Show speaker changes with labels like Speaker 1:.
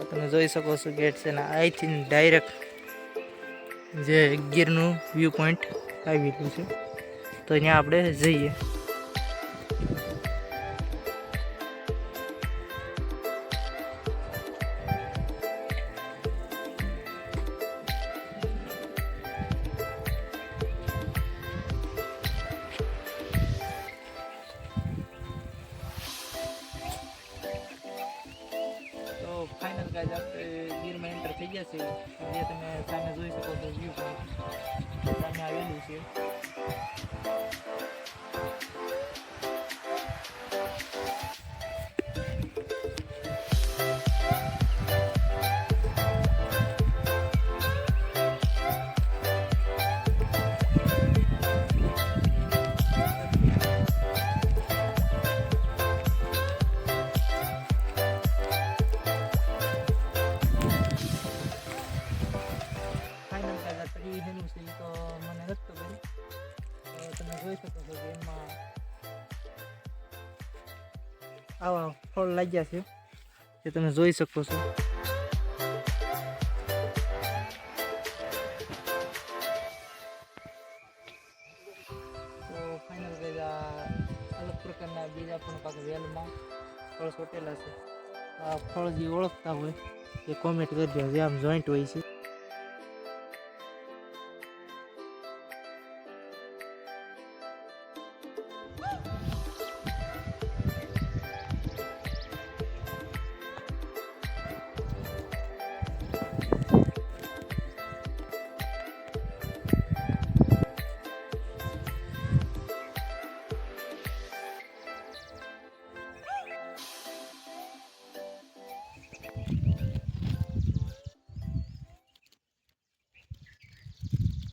Speaker 1: તમે જોઈ શકો છો ગેટ છે ને અહીંથી ડાયરેક્ટ જે ગીરનું વ્યૂ પોઈન્ટ આવી રહ્યું છે, તો અહીંયા આપણે જઈએ. તો ફાઇનલ ગાઈઝ આપણે ગીરમાં એન્ટર થઈ ગયા છે. જે તમે સામે જોઈ શકો છો વ્યૂ પોઈન્ટ સામે આવેલું છે. ફાઇનલ ગાઈઝ આ ઈ હેનું છે તો મને નથી ખબર. તમે જોઈ શકો છો કે એમાં આવા ફળ લાગ્યા છે જે તમે જોઈ શકો છો. તો ફાઇનલ ગાઈઝ આ અલગ પ્રકારના બીજા પણ પાક વેલમાં ફળ સોટેલા છે. આ ફળ જે ઓળખતા હોય એ કોમેન્ટ કરજો, જે આમ જોઈન્ટ હોય છે.